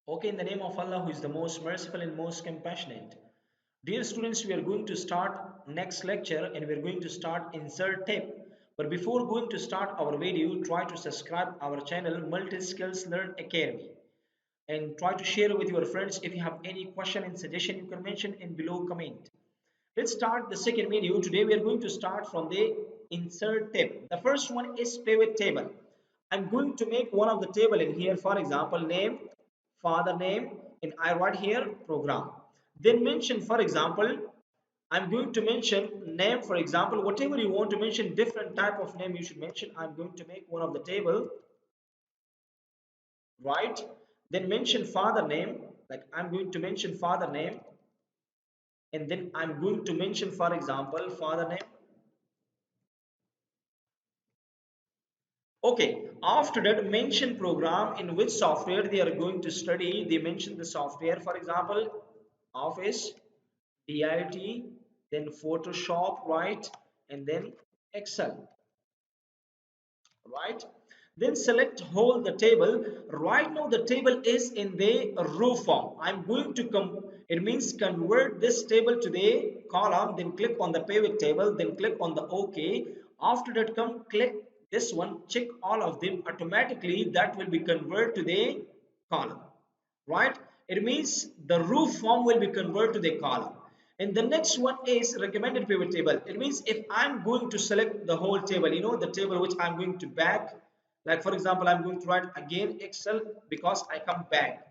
Okay, in the name of Allah, who is the most merciful and most compassionate. Dear students, we are going to start next lecture and we are going to start insert tape. But before going to start our video, try to subscribe our channel Multi Skills Learn Academy and try to share with your friends. If you have any question and suggestion, you can mention in below comment. Let's start the second video. Today we are going to start from the insert tape. The first one is pivot table. I'm going to make one of the table in here, for example, name, father name, and I write here program. Then mention, for example, I'm going to mention name, for example, whatever you want to mention, different type of name you should mention. I'm going to make one of the table, right? Then mention father name, like I'm going to mention father name, and then I'm going to mention, for example, father name. Okay, after that, mention program in which software they are going to study. They mention the software, for example, Office, DIT, then Photoshop, right? And then Excel, right? Then select hold the table. Right now the table is in the row form. I'm going to come, it means convert this table to the column. Then click on the pivot table, then click on the OK. After that, come click this one, check all of them. Automatically that will be converted to the column, right? It means the row form will be converted to the column. And the next one is recommended pivot table. It means if I'm going to select the whole table, you know, the table which I'm going to back, like for example, I'm going to write again Excel because I come back.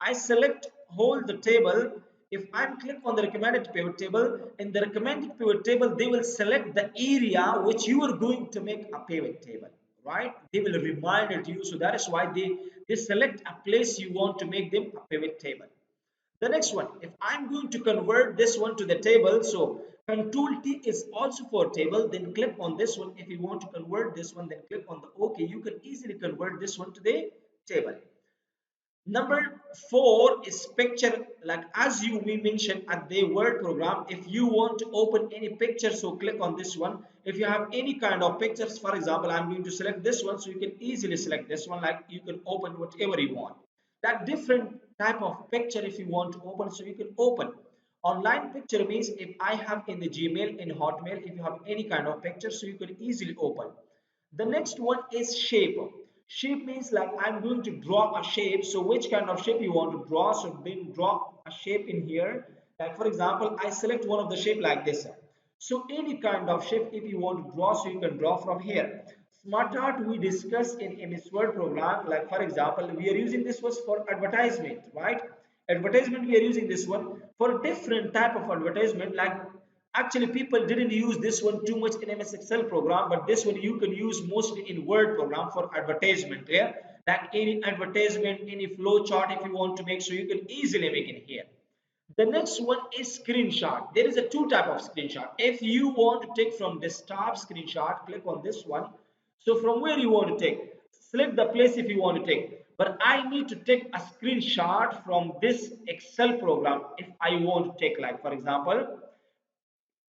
I select whole the table. If I'm click on the recommended pivot table, in the recommended pivot table, they will select the area which you are going to make a pivot table, right? They will remind it to you. So that is why they select a place you want to make them a pivot table. The next one, if I'm going to convert this one to the table, so Control T is also for table, then click on this one. If you want to convert this one, then click on the OK. You can easily convert this one to the table. Number four is picture. Like as you we mentioned at the Word program, if you want to open any picture, so click on this one. If you have any kind of pictures, for example, I'm going to select this one, so you can easily select this one. Like you can open whatever you want. That different type of picture if you want to open, so you can open. Online picture means if I have in the Gmail, in Hotmail, if you have any kind of picture, so you can easily open. The next one is shape. Shape means like I'm going to draw a shape. So which kind of shape you want to draw? So then draw a shape in here. Like for example, I select one of the shape like this. So any kind of shape if you want to draw, so you can draw from here. Smart art we discussed in MS Word program. Like for example, we are using this was for advertisement, right? Advertisement we are using this one for different type of advertisement. Like actually people didn't use this one too much in MS Excel program, but this one you can use mostly in Word program for advertisement. Yeah, like any advertisement, any flow chart if you want to make, so you can easily make it here. The next one is screenshot. There is a two type of screenshot. If you want to take from desktop screenshot, click on this one. So from where you want to take, select the place if you want to take. But I need to take a screenshot from this Excel program if I want to take, like for example,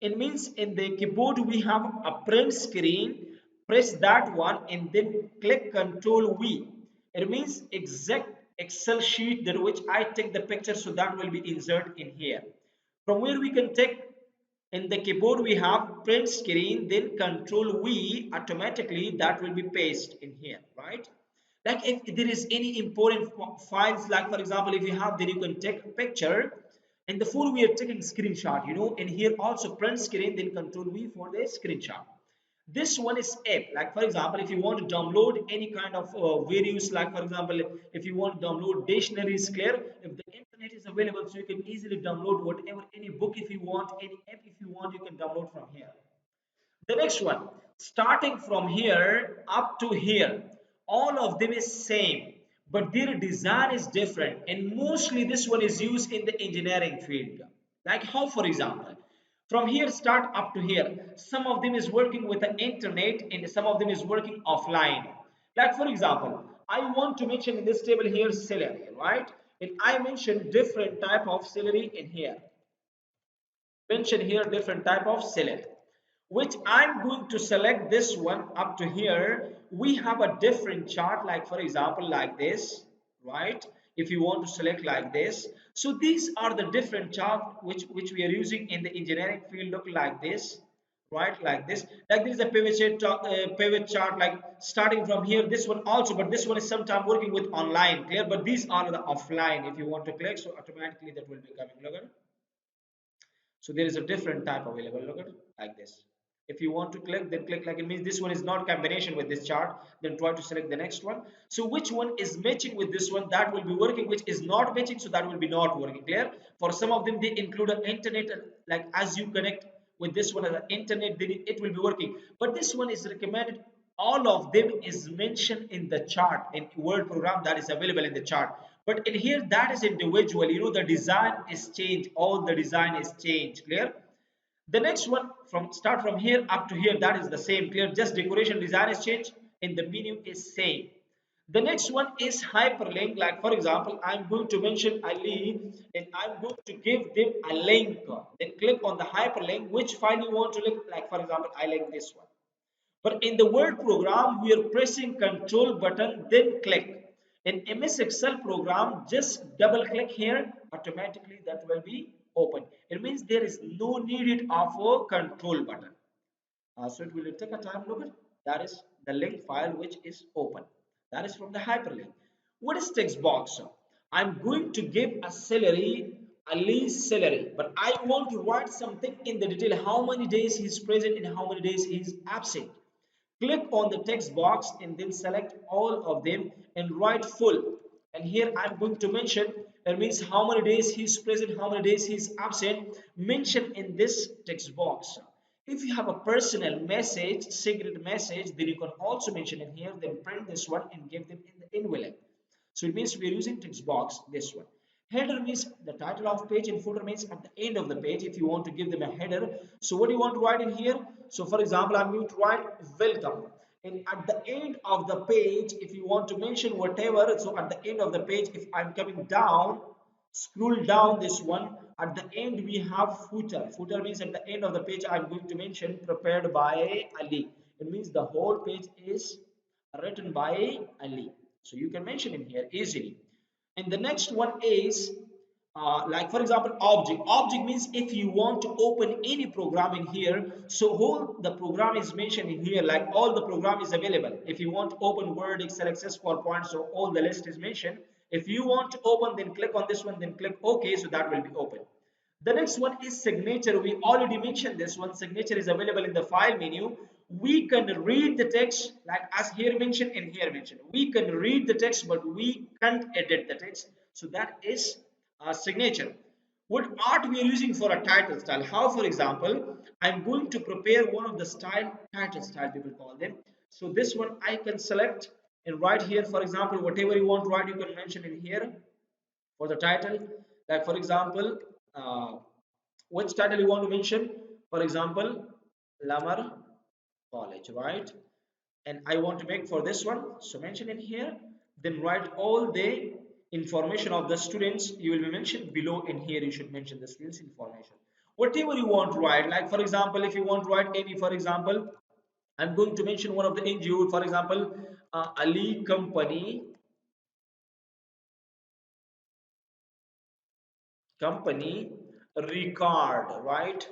it means in the keyboard we have a print screen. Press that one and then click Control V. It means exact Excel sheet that which I take the picture, so that will be inserted in here. From where we can take in the keyboard we have print screen, then Control V, automatically that will be pasted in here, right? Like if there is any important files, like for example, if you have, then you can take a picture. And the full we are taking screenshot, you know, and here also print screen, then Control V for the screenshot. This one is app. Like for example, if you want to download any kind of various, like for example, if you want to download dictionaries clear, if the internet is available, so you can easily download whatever, any book if you want, any app if you want, you can download from here. The next one, starting from here up to here, all of them is same, but their design is different, and mostly this one is used in the engineering field. Like how, for example, from here start up to here, some of them is working with the internet and some of them is working offline. Like for example, I want to mention in this table here salary, right? And I mentioned different type of salary in here. Mention here different type of salary, which I'm going to select this one up to here. We have a different chart, like for example like this, right? If you want to select like this. So these are the different chart which we are using in the engineering field. Look like this, right? Like this, like this is a pivot chart, like starting from here, this one also, but this one is sometime working with online, clear? But these are the offline. If you want to click, so automatically that will be coming. Look at, so there is a different type available. Look at, like this. If you want to click, then click, like it means this one is not combination with this chart, then try to select the next one. So which one is matching with this one, that will be working. Which is not matching, so that will be not working, clear? For some of them they include an internet, like as you connect with this one as an internet, then it will be working. But this one is recommended, all of them is mentioned in the chart in word program, that is available in the chart. But in here, that is individual, the design is changed, all the design is changed, clear? The next one, from start from here up to here, that is the same, clear? Just decoration design is changed and the menu is same. The next one is hyperlink. Like for example, I'm going to mention Ali and I'm going to give them a link. Then click on the hyperlink, which file you want to link. Like for example, I like this one. But in the Word program, we are pressing Control button, then click. In MS Excel program, just double click here, automatically that will be open. It means there is no needed of a control button. So it will take a time. Look at that is the link file which is open. That is from the hyperlink. What is text box? I'm going to give a salary, a least salary, but I want to write something in the detail. How many days he's present and how many days he's absent. Click on the text box and then select all of them and write full. And here I'm going to mention, that means how many days he's present, how many days he's absent, mention in this text box. If you have a personal message, secret message, then you can also mention in here, then print this one and give them in the envelope. So it means we are using text box, this one. Header means the title of page and footer means at the end of the page if you want to give them a header. So what do you want to write in here? So for example, I'm going to write welcome. And at the end of the page, if you want to mention whatever, so at the end of the page, if I'm coming down, scroll down this one, at the end we have footer. Footer means at the end of the page, I'm going to mention prepared by Ali. It means the whole page is written by Ali. So you can mention in here easily. And the next one is like for example object. Object means if you want to open any program in here, so whole the program is mentioned in here, like all the program is available. If you want to open Word, Excel, Access, PowerPoint, so all the list is mentioned. If you want to open, then click on this one, then click OK, so that will be open. The next one is signature. We already mentioned this one. Signature is available in the file menu. We can read the text, like as here mentioned and here mentioned. We can read the text, but we can't edit the text. So that is a signature. What art we are using for a title style? How, for example, I'm going to prepare one of the title style people call them. So this one I can select and write here. For example, whatever you want to write, you can mention in here for the title. Like for example, uh, which title you want to mention? For example, Lamar College, right? And I want to make for this one, so mention in here, then write all the information of the students. You will be mentioned below. In here you should mention the students information, whatever you want to write. Like for example, if you want to write any, for example, I'm going to mention one of the NGO, for example, Ali company record, right?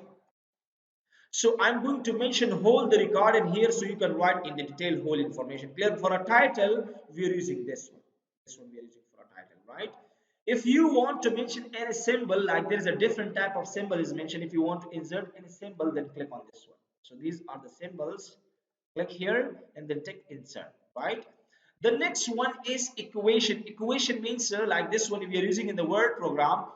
So I'm going to mention whole the record in here, so you can write in the detail whole information. Clear? For a title, we are using this one. This one we are using for a title, right? If you want to mention any symbol, like there is a different type of symbol is mentioned. If you want to insert any symbol, then click on this one. So these are the symbols. Click here and then take insert, right? The next one is equation. Equation means like this one we are using in the Word program.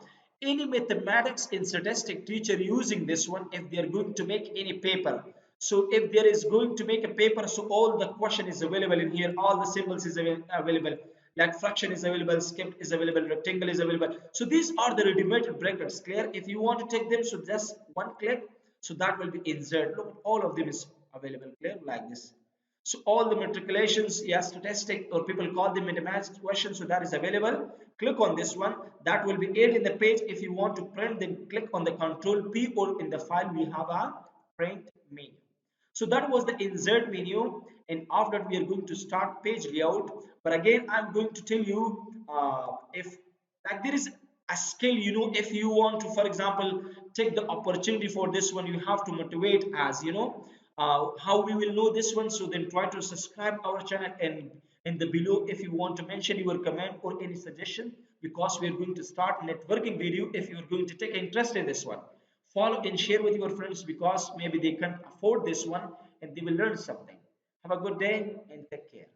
Any mathematics and statistic teacher using this one if they are going to make any paper. So if there is going to make a paper, so all the question is available in here, all the symbols is available. Like fraction is available, skipped is available, rectangle is available. So these are the ready-made brackets. Clear? If you want to take them, so just one click, so that will be insert. Look, all of them is available. Clear? Like this. So all the matriculations, yeah, statistic, or people call them mathematics questions, so that is available. Click on this one. That will be it in the page. If you want to print, then click on the Control P, or in the file we have a print menu. So that was the insert menu, and after that we are going to start page layout. But again, I'm going to tell you if like there is a skill, if you want to, for example, take the opportunity for this one, you have to motivate us, how we will know this one. So then try to subscribe our channel, and in the below if you want to mention your comment or any suggestion, because we are going to start networking video. If you are going to take interest in this one, follow and share with your friends, because maybe they can't afford this one and they will learn something. Have a good day and take care.